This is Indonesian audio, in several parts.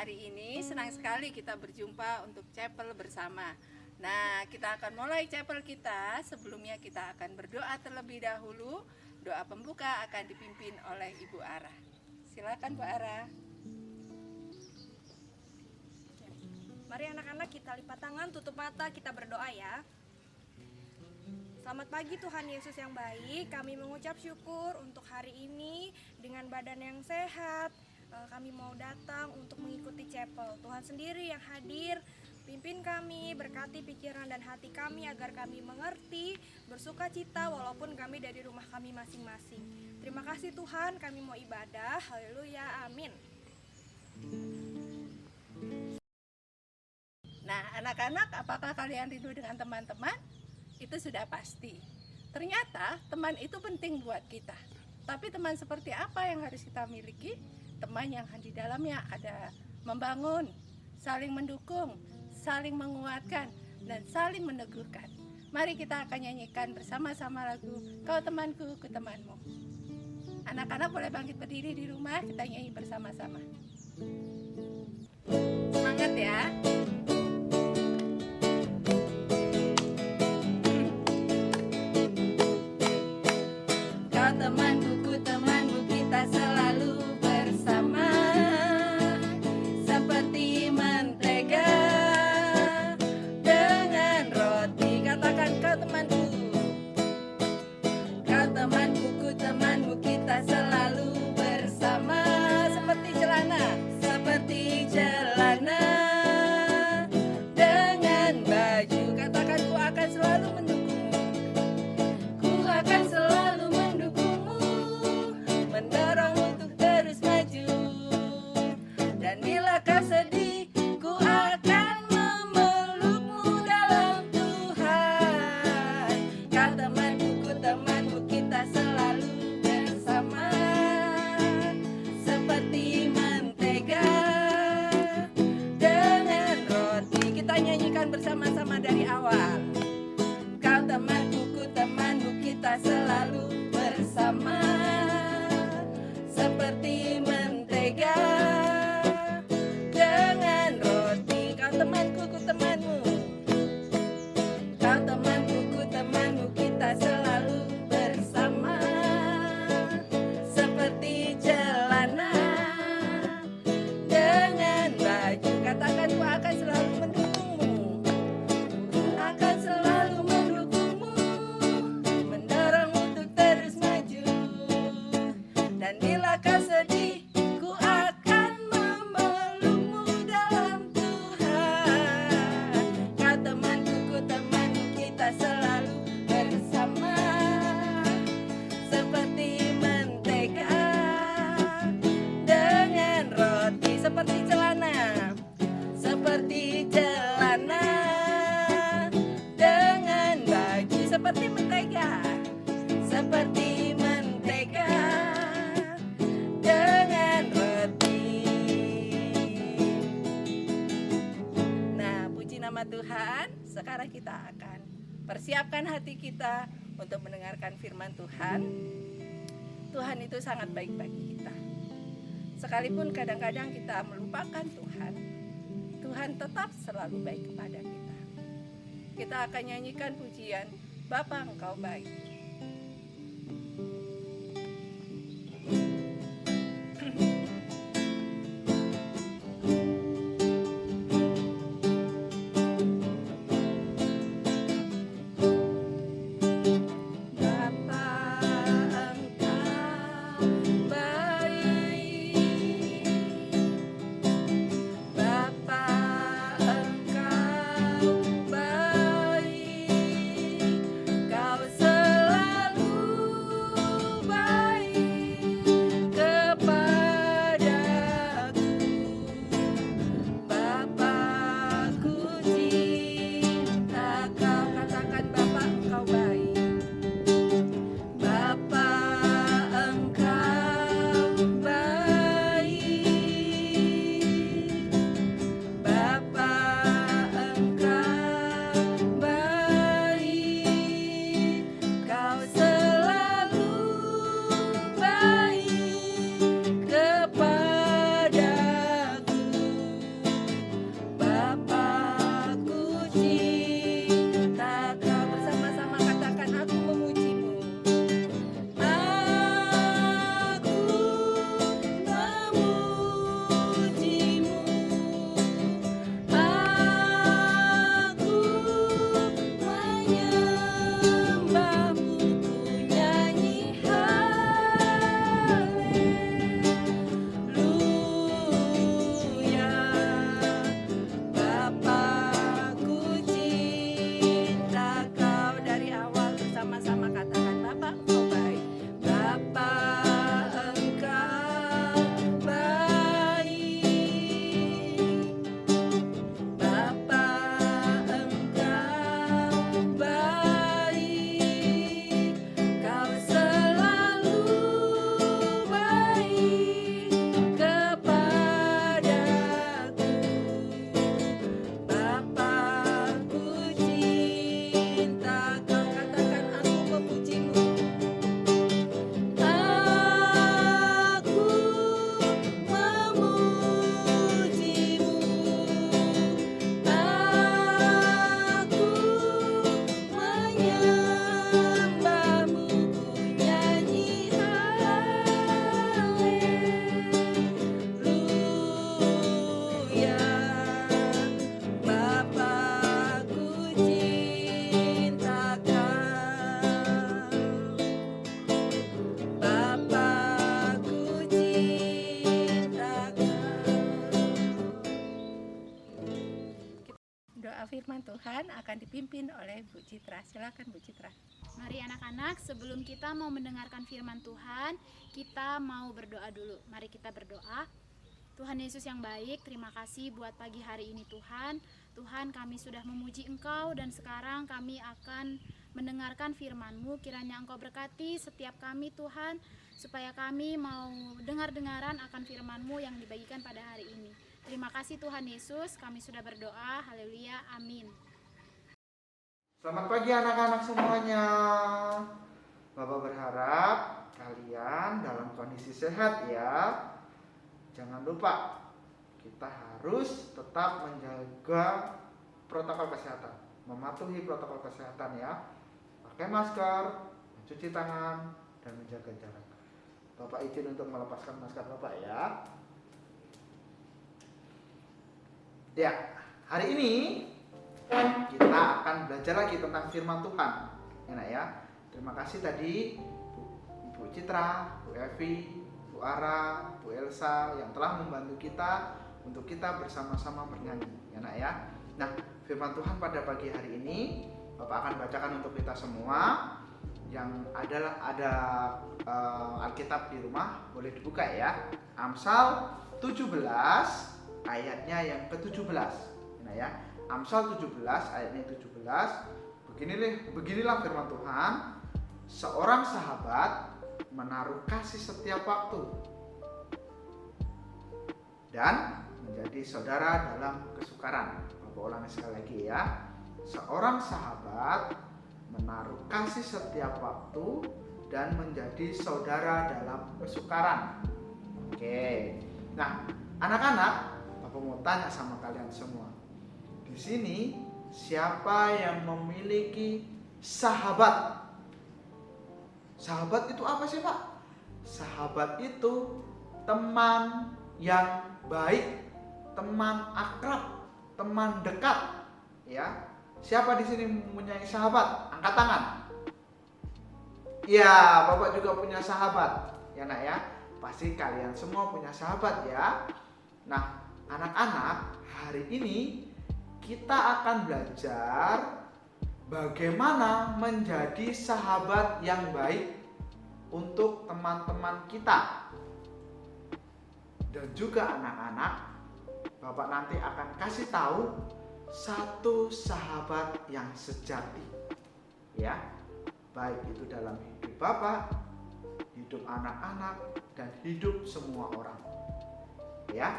Hari ini senang sekali kita berjumpa untuk chapel bersama. Nah, kita akan mulai chapel kita. Sebelumnya kita akan berdoa terlebih dahulu. Doa pembuka akan dipimpin oleh Ibu Ara. Silakan Bu Ara. Mari anak-anak kita lipat tangan, tutup mata, kita berdoa ya. Selamat pagi Tuhan Yesus yang baik, kami mengucap syukur untuk hari ini dengan badan yang sehat. Kami mau datang untuk mengikuti chapel. Tuhan sendiri yang hadir, pimpin kami, berkati pikiran dan hati kami agar kami mengerti, bersuka cita walaupun kami dari rumah kami masing-masing. Terima kasih Tuhan, kami mau ibadah. Haleluya, amin. Nah, anak-anak, apakah kalian rindu dengan teman-teman? Itu sudah pasti. Ternyata teman itu penting buat kita. Tapi teman seperti apa yang harus kita miliki? Teman yang di dalamnya ada membangun, saling mendukung, saling menguatkan, dan saling menegurkan. Mari kita akan nyanyikan bersama-sama lagu Kau Temanku, Ku Temanmu. Anak-anak boleh bangkit berdiri di rumah, kita nyanyi bersama-sama. Semangat ya. Kau temanku, ku temanmu, kita selalu bersama, seperti mentega dengan roti. Katakan kau temanku. Kau temanku, ku temanmu, kita selalu bersama, seperti celana, seperti celana dengan baju. Katakan ku akan selalu mendukungmu. Ku akan selalu mendukungmu, mendorong untuk terus maju. Dan bila kau sedih, ku akan memelukmu dalam Tuhan. Kau temanku, ku temanmu, kita selalu bersama, seperti mentega dengan roti. Kita nyanyikan bersama-sama dari awal. Kau temanku, ku temanmu, kita selalu bersama, seperti mentega dengan roti. Kau temanku, ku temanmu. Kau temanku, ku temanmu, kita selalu bersama, seperti celana dengan baju. Katakan ku akan selalu mendukungmu. Akan selalu mendukungmu, mendorong untuk terus maju. Dan bila kau sedih, ku akan memelukmu dalam Tuhan. Kau temanku, ku temanmu, kita selalu bersama, seperti mentega dengan roti. Seperti celana, seperti celana dengan baju. Seperti mentega, seperti mentega dengan roti. Nah, puji nama Tuhan. Sekarang kita akan persiapkan hati kita untuk mendengarkan firman Tuhan. Tuhan itu sangat baik bagi kita. Sekalipun kadang-kadang kita melupakan Tuhan, Tuhan tetap selalu baik kepada kita. Kita akan nyanyikan pujian Bapa Engkau Baik. Kau selalu Tuhan akan dipimpin oleh Bu Citra. Silakan Bu Citra. Mari anak-anak, sebelum kita mau mendengarkan firman Tuhan, kita mau berdoa dulu. Mari kita berdoa. Tuhan Yesus yang baik, terima kasih buat pagi hari ini Tuhan. Tuhan, kami sudah memuji Engkau dan sekarang kami akan mendengarkan firman-Mu. Kiranya Engkau berkati setiap kami Tuhan, supaya kami mau dengar-dengaran akan firman-Mu yang dibagikan pada hari ini. Terima kasih Tuhan Yesus, kami sudah berdoa. Haleluya, amin. Selamat pagi anak-anak semuanya. Bapak berharap kalian dalam kondisi sehat ya. Jangan lupa kita harus tetap menjaga protokol kesehatan, mematuhi protokol kesehatan ya. Pakai masker, mencuci tangan, dan menjaga jarak. Bapak izin untuk melepaskan masker Bapak ya. Ya, hari ini kita akan belajar lagi tentang firman Tuhan. Enak ya. Terima kasih tadi Ibu Citra, Bu Evi, Bu Ara, Bu Elsa yang telah membantu kita untuk kita bersama-sama bernyanyi. Enak ya. Nah, firman Tuhan pada pagi hari ini Bapak akan bacakan untuk kita semua. Yang ada Alkitab di rumah, boleh dibuka ya. Amsal 17 ayatnya yang ke-17. Enak ya. Amsal 17 ayatnya 17. Beginilah firman Tuhan. Seorang sahabat menaruh kasih setiap waktu dan menjadi saudara dalam kesukaran. Bapak ulangi sekali lagi ya. Seorang sahabat menaruh kasih setiap waktu dan menjadi saudara dalam kesukaran. Oke. Nah, anak-anak, Bapak mau tanya sama kalian semua. Di sini siapa yang memiliki sahabat? Sahabat itu apa sih, Pak? Sahabat itu teman yang baik, teman akrab, teman dekat, ya. Siapa di sini mempunyai sahabat? Angkat tangan. Ya, Bapak juga punya sahabat, ya Nak ya. Pasti kalian semua punya sahabat ya. Nah, anak-anak, hari ini kita akan belajar bagaimana menjadi sahabat yang baik untuk teman-teman kita. Dan juga anak-anak, Bapak nanti akan kasih tahu satu sahabat yang sejati. Ya, baik itu dalam hidup Bapak, hidup anak-anak, dan hidup semua orang. Ya.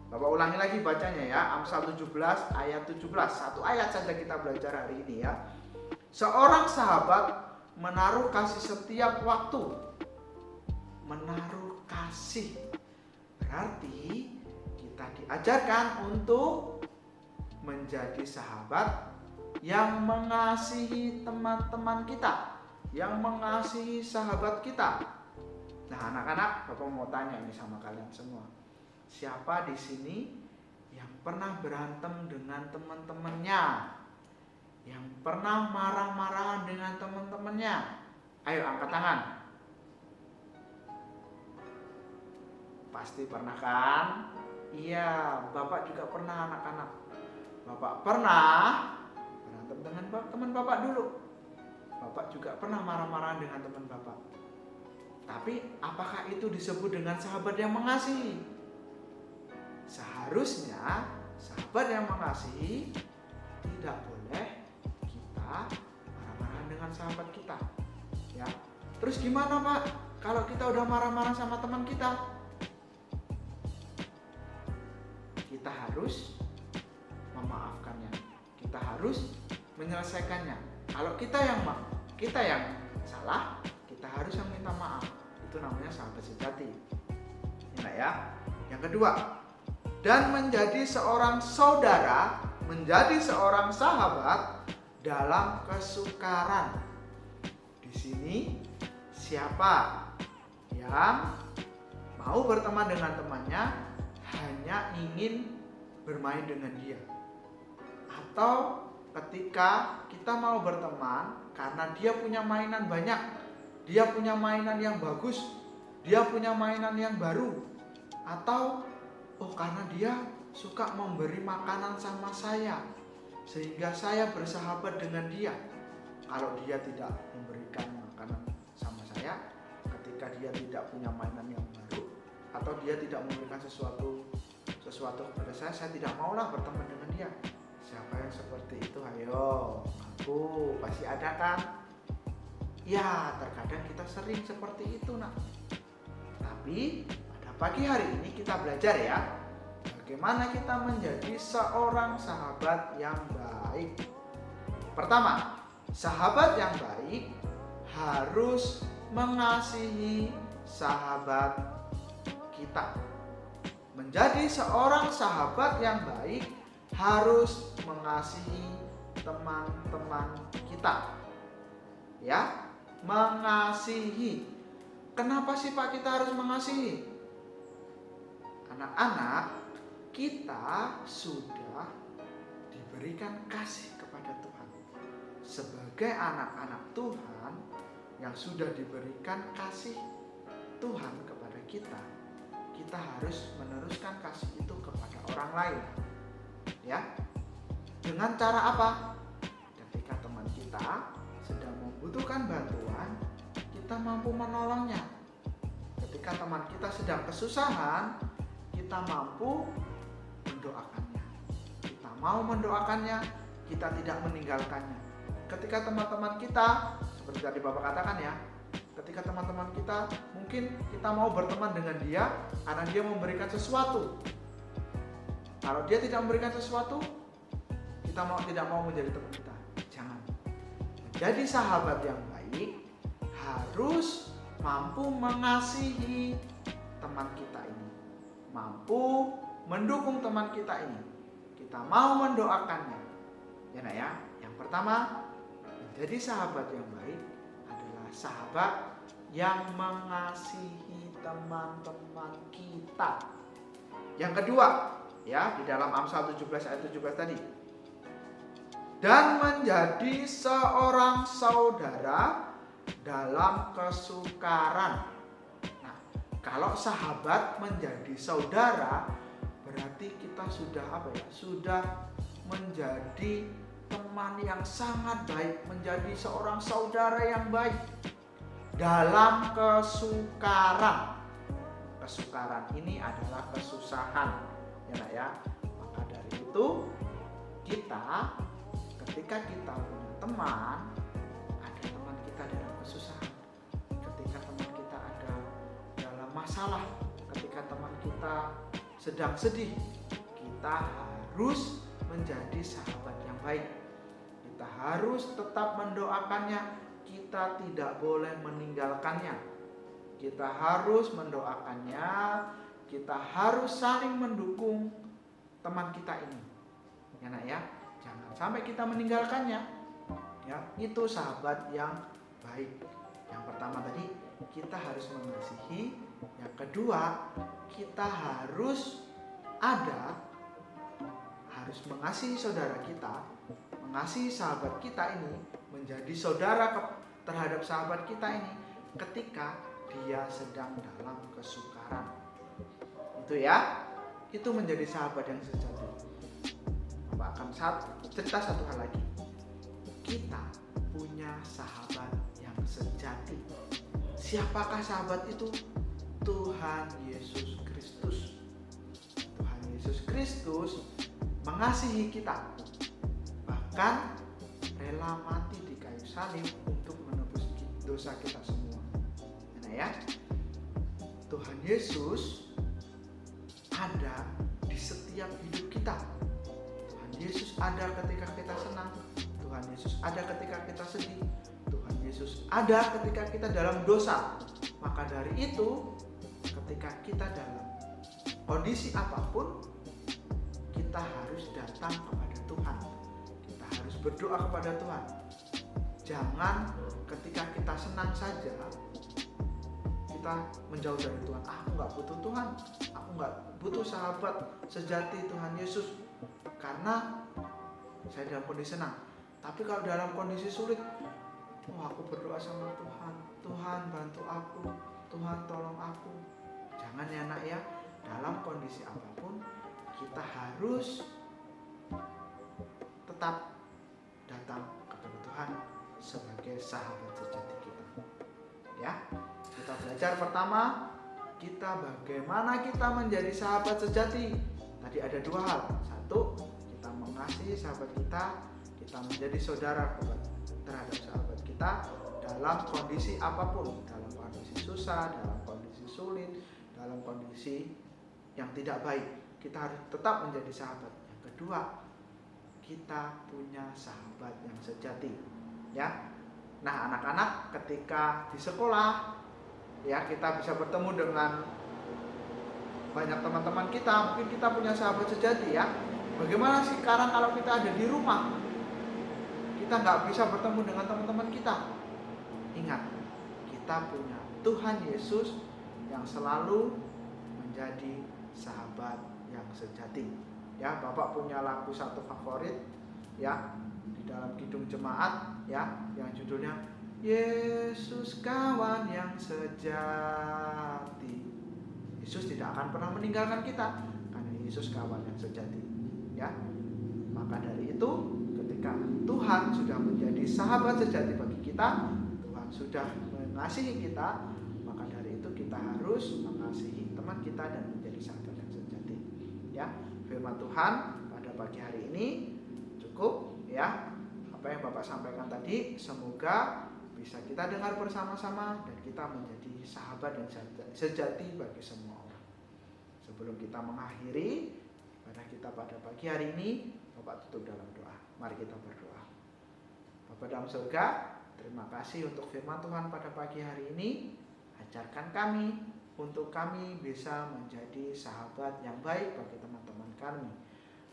Bapak ulangi lagi bacanya ya. Amsal 17 ayat 17. Satu ayat saja kita belajar hari ini ya. Seorang sahabat menaruh kasih setiap waktu. Menaruh kasih berarti kita diajarkan untuk menjadi sahabat yang mengasihi teman-teman kita, yang mengasihi sahabat kita. Nah, anak-anak, Bapak mau tanya ini sama kalian semua. Siapa di sini yang pernah berantem dengan teman-temannya? Yang pernah marah-marahan dengan teman-temannya? Ayo angkat tangan. Pasti pernah kan? Iya, Bapak juga pernah anak-anak. Bapak pernah berantem dengan teman Bapak dulu. Bapak juga pernah marah-marahan dengan teman Bapak. Tapi apakah itu disebut dengan sahabat yang mengasihi? Seharusnya sahabat yang mengasihi tidak boleh kita marah-marah dengan sahabat kita. Ya. Terus gimana Pak? Kalau kita udah marah-marah sama teman kita? Kita harus memaafkannya. Kita harus menyelesaikannya. Kalau kita yang salah, kita harus yang minta maaf. Itu namanya sahabat sejati. Ya, ya. Yang kedua, dan menjadi seorang saudara, menjadi seorang sahabat dalam kesukaran. Di sini siapa yang mau berteman dengan temannya hanya ingin bermain dengan dia? Atau ketika kita mau berteman karena dia punya mainan banyak, dia punya mainan yang bagus, dia punya mainan yang baru, atau karena dia suka memberi makanan sama saya, sehingga saya bersahabat dengan dia. Kalau dia tidak memberikan makanan sama saya, ketika dia tidak punya mainan yang baru, atau dia tidak memberikan sesuatu kepada saya tidak maulah berteman dengan dia. Siapa yang seperti itu? Ayo, aku pasti ada kan? Ya, terkadang kita sering seperti itu, nak. Tapi pada pagi hari ini kita belajar ya, bagaimana kita menjadi seorang sahabat yang baik. Pertama, sahabat yang baik harus mengasihi sahabat kita. Menjadi seorang sahabat yang baik harus mengasihi teman-teman kita. Ya, mengasihi. Kenapa sih Pak kita harus mengasihi? Anak-anak, kita sudah diberikan kasih kepada Tuhan. Sebagai anak-anak Tuhan yang sudah diberikan kasih Tuhan kepada kita, kita harus meneruskan kasih itu kepada orang lain. Ya. Dengan cara apa? Ketika teman kita sedang membutuhkan bantuan, kita mampu menolongnya. Ketika teman kita sedang kesusahan, kita mampu mendoakannya. Kita mau mendoakannya, kita tidak meninggalkannya. Ketika teman-teman kita, seperti tadi Bapak katakan ya, ketika teman-teman kita mungkin kita mau berteman dengan dia karena dia memberikan sesuatu. Kalau dia tidak memberikan sesuatu, kita tidak mau menjadi teman kita. Jangan. Menjadi sahabat yang baik harus mampu mengasihi teman kita ini, mampu mendukung teman kita ini. Kita mau mendoakannya. Ya, nak ya. Yang pertama, menjadi sahabat yang baik adalah sahabat yang mengasihi teman-teman kita. Yang kedua, ya, di dalam Amsal 17 ayat 17 tadi. Dan menjadi seorang saudara dalam kesukaran. Nah, kalau sahabat menjadi saudara, berarti kita sudah sudah menjadi teman yang sangat baik, menjadi seorang saudara yang baik dalam kesukaran. Kesukaran ini adalah kesusahan, ya nak ya. Maka dari itu kita, ketika kita punya teman, ada teman kita dalam kesusahan, ketika teman kita ada dalam masalah, ketika teman kita sedang sedih, kita harus menjadi sahabat yang baik. Kita harus tetap mendoakannya, kita tidak boleh meninggalkannya. Kita harus mendoakannya, kita harus saling mendukung teman kita ini. Ya nak ya, jangan sampai kita meninggalkannya. Ya, itu sahabat yang baik. Yang pertama tadi, kita harus mengasihi. Yang kedua, kita harus mengasihi saudara kita, mengasihi sahabat kita ini, menjadi saudara terhadap sahabat kita ini ketika dia sedang dalam kesukaran. Itu ya, itu menjadi sahabat yang sejati. Bapak akan cerita satu hal lagi. Kita punya sahabat yang sejati. Siapakah sahabat itu? Tuhan Yesus Kristus. Tuhan Yesus Kristus mengasihi kita, bahkan rela mati di kayu salib untuk menebus dosa kita semua. Nah ya, Tuhan Yesus ada di setiap hidup kita. Tuhan Yesus ada ketika kita senang, Tuhan Yesus ada ketika kita sedih, Tuhan Yesus ada ketika kita dalam dosa. Maka dari itu, ketika kita dalam kondisi apapun, kita harus datang kepada Tuhan. Kita harus berdoa kepada Tuhan. Jangan ketika kita senang saja kita menjauh dari Tuhan. Aku nggak butuh Tuhan. Aku nggak butuh sahabat sejati Tuhan Yesus karena saya dalam kondisi senang. Tapi kalau dalam kondisi sulit, aku berdoa sama Tuhan. Tuhan bantu aku. Tuhan tolong aku. Jangan ya nak ya. Dalam kondisi apapun kita harus tetap datang kepada Tuhan sebagai sahabat sejati kita. Ya, kita belajar pertama, bagaimana kita menjadi sahabat sejati. Tadi ada dua hal. Satu, kita mengasihi sahabat kita menjadi saudara terhadap sahabat kita dalam kondisi apapun, dalam kondisi susah, dalam kondisi sulit, dalam kondisi yang tidak baik, kita harus tetap menjadi sahabat. Yang kedua, kita punya sahabat yang sejati. Ya. Nah, anak-anak ketika di sekolah, ya, kita bisa bertemu dengan banyak teman-teman kita, mungkin kita punya sahabat sejati, ya. Bagaimana sekarang kalau kita ada di rumah, kita nggak bisa bertemu dengan teman-teman kita? Ingat, kita punya Tuhan Yesus yang selalu menjadi sahabat yang sejati. Ya, Bapak punya lagu satu favorit, ya, di dalam kidung jemaat, ya, yang judulnya Yesus kawan yang sejati. Yesus tidak akan pernah meninggalkan kita karena Yesus kawan yang sejati, ya. Maka dari itu, ketika Tuhan sudah menjadi sahabat sejati bagi kita, Tuhan sudah mengasihi kita, maka dari itu kita harus mengasihi teman kita dan menjadi sahabat yang sejati. Ya, firman Tuhan pada pagi hari ini cukup, ya. Apa yang Bapak sampaikan tadi, semoga bisa kita dengar bersama-sama dan kita menjadi sahabat yang sejati bagi semua orang. Sebelum kita mengakhiri ibadah kita pada pagi hari ini, Bapak tutup dalam doa. Mari kita berdoa. Bapa dalam surga, terima kasih untuk firman Tuhan pada pagi hari ini. Ajarkan kami untuk kami bisa menjadi sahabat yang baik bagi teman-teman kami.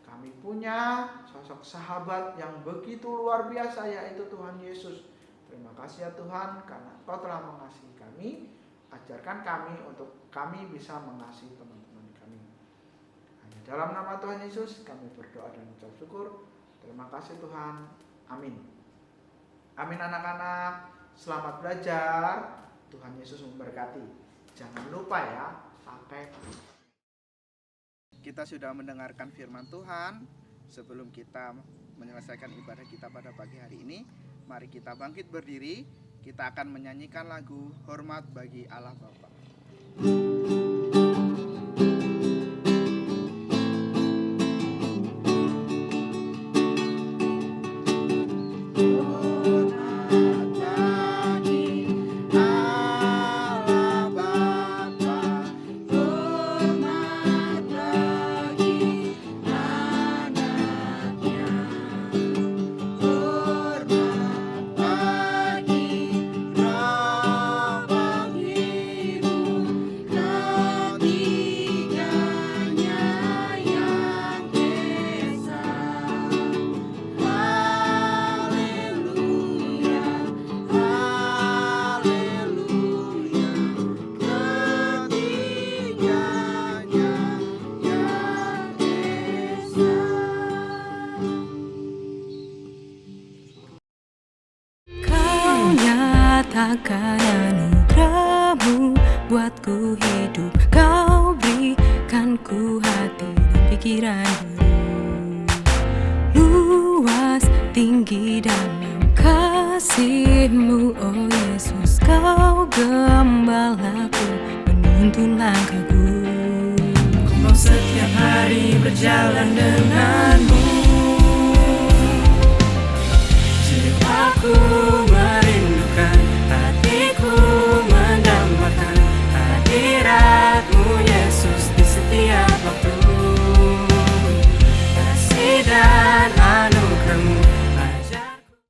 Kami punya sosok sahabat yang begitu luar biasa, yaitu Tuhan Yesus. Terima kasih ya Tuhan, karena Engkau telah mengasihi kami. Ajarkan kami untuk kami bisa mengasihi teman-teman kami. Hanya dalam nama Tuhan Yesus kami berdoa dan ucap syukur. Terima kasih Tuhan. Amin. Amin anak-anak. Selamat belajar. Tuhan Yesus memberkati. Jangan lupa ya, pakai. Kita sudah mendengarkan firman Tuhan. Sebelum kita menyelesaikan ibadah kita pada pagi hari ini, mari kita bangkit berdiri. Kita akan menyanyikan lagu Hormat Bagi Allah Bapa. Nyatakan anugerah-Mu buatku hidup, Kau berikan ku hati dan pikiran luas, tinggi dalam kasih-Mu, oh Yesus. Kau gembalaku, menuntun langkahku. Ku mau setiap hari berjalan denganmu. Jiwaku